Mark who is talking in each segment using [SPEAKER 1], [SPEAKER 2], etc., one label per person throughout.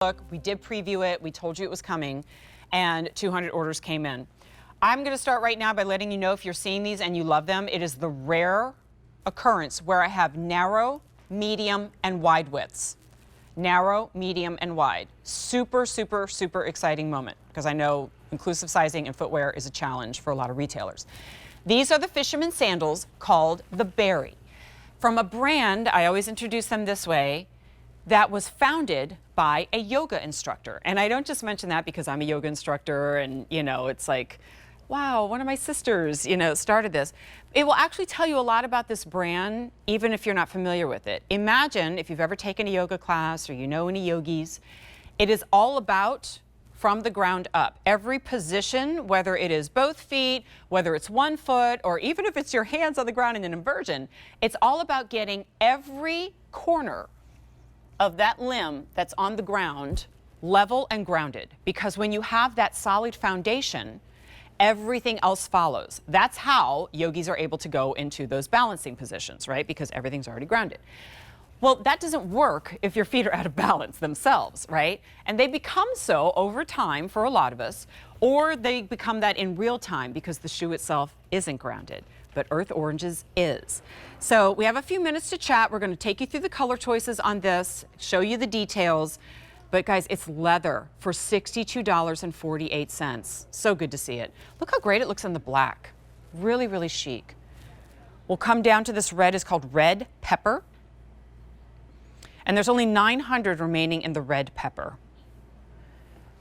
[SPEAKER 1] Look, we did preview it. We told you it was coming, and 200 orders came in. I'm going to start right now by letting you know if you're seeing these and you love them. It is the rare occurrence where I have narrow, medium, and wide widths. Narrow, medium, and wide. Super, super, super exciting moment because I know inclusive sizing in footwear is a challenge for a lot of retailers. These are the Fisherman Sandals called the Berri. From a brand, I always introduce them this way, that was founded by a yoga instructor. And I don't just mention that because I'm a yoga instructor and, you know, it's like, wow, one of my sisters, you know, started this. It will actually tell you a lot about this brand, even if you're not familiar with it. Imagine if you've ever taken a yoga class or you know any yogis, it is all about from the ground up. Every position, whether it is both feet, whether it's 1 foot, or even if it's your hands on the ground in an inversion, it's all about getting every corner of that limb that's on the ground level and grounded. Because when you have that solid foundation, everything else follows. That's how yogis are able to go into those balancing positions, right? Because everything's already grounded. Well, that doesn't work if your feet are out of balance themselves, right? And they become so over time for a lot of us, or they become that in real time because the shoe itself isn't grounded. But Earth Oranges is. So we have a few minutes to chat. We're going to take you through the color choices on this, show you the details. But guys, it's leather for $62.48. So good to see it. Look how great it looks in the black. Really, really chic. We'll come down to this red. It's called Red Pepper. And there's only 900 remaining in the Red Pepper.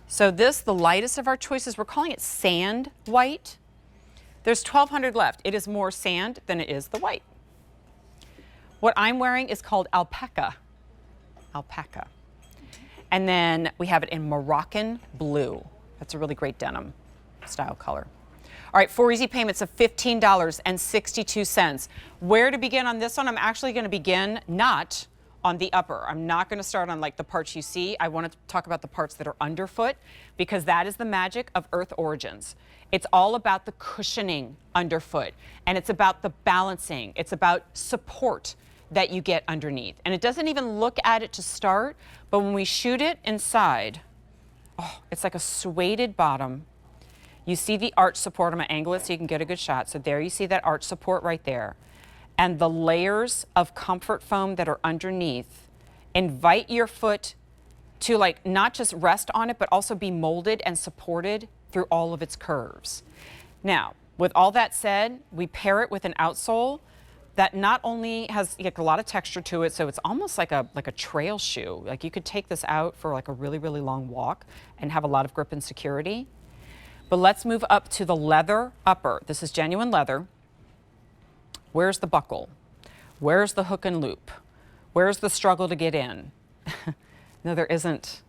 [SPEAKER 1] So this, the lightest of our choices, we're calling it Sand White. There's 1,200 left. It is more sand than it is the white. What I'm wearing is called Alpaca. Alpaca. And then we have it in Moroccan blue. That's a really great denim style color. All right, 4 easy payments of $15.62. Where to begin on this one? I'm actually going to begin not on the upper. I'm not going to start on like the parts you see. I want to talk about the parts that are underfoot because that is the magic of Earth Origins. It's all about the cushioning underfoot and it's about the balancing. It's about support that you get underneath. And it doesn't even look at it to start, but when we shoot it inside, oh, it's like a suede bottom. You see the arch support. I'm going to angle it so you can get a good shot. So there you see that arch support right there. And the layers of comfort foam that are underneath invite your foot to like not just rest on it, but also be molded and supported through all of its curves. Now, with all that said, we pair it with an outsole that not only has like a lot of texture to it, so it's almost like a trail shoe. Like you could take this out for like a really, really long walk and have a lot of grip and security. But let's move up to the leather upper. This is genuine leather. Where's the buckle? Where's the hook and loop? Where's the struggle to get in? No, there isn't.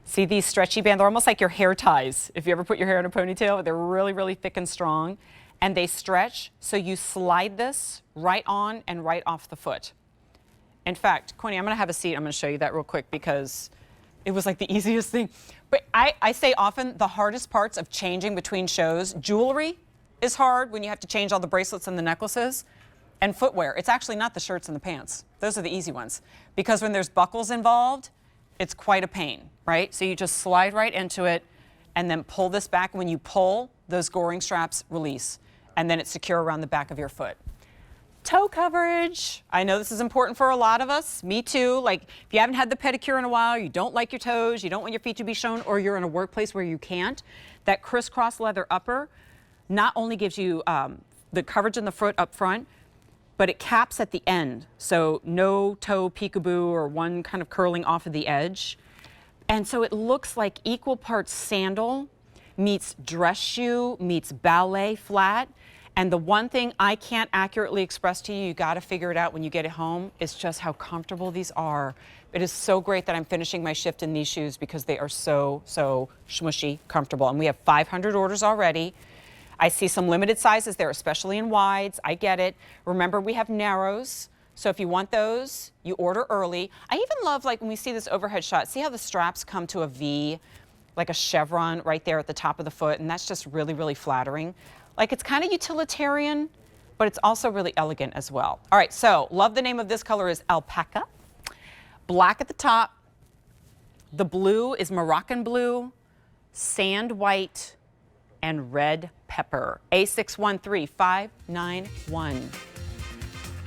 [SPEAKER 1] See these stretchy bands? They're almost like your hair ties. If you ever put your hair in a ponytail, they're really, really thick and strong. And they stretch, so you slide this right on and right off the foot. In fact, Quinny, I'm going to have a seat. I'm going to show you that real quick because it was like the easiest thing. But I say often the hardest parts of changing between shows, jewelry is hard when you have to change all the bracelets and the necklaces, and footwear. It's actually not the shirts and the pants. Those are the easy ones. Because when there's buckles involved, it's quite a pain, right? So you just slide right into it and then pull this back. When you pull, those goring straps release, and then it's secure around the back of your foot. Toe coverage. I know this is important for a lot of us. Me too. Like if you haven't had the pedicure in a while, you don't like your toes, you don't want your feet to be shown, or you're in a workplace where you can't, that crisscross leather upper not only gives you the coverage in the foot up front, but it caps at the end. So no toe peekaboo or one kind of curling off of the edge. And so it looks like equal parts sandal meets dress shoe meets ballet flat. And the one thing I can't accurately express to you, you got to figure it out when you get it home, is just how comfortable these are. It is so great that I'm finishing my shift in these shoes because they are so, so smushy comfortable. And we have 500 orders already. I see some limited sizes there, especially in wides. I get it. Remember, we have narrows. So if you want those, you order early. I even love, like, when we see this overhead shot, see how the straps come to a V, like a chevron right there at the top of the foot, and that's just really, really flattering. Like, it's kind of utilitarian, but it's also really elegant as well. All right, so love the name of this color is Alpaca. Black at the top, The blue is Moroccan blue, sand white, and red pepper. A613591.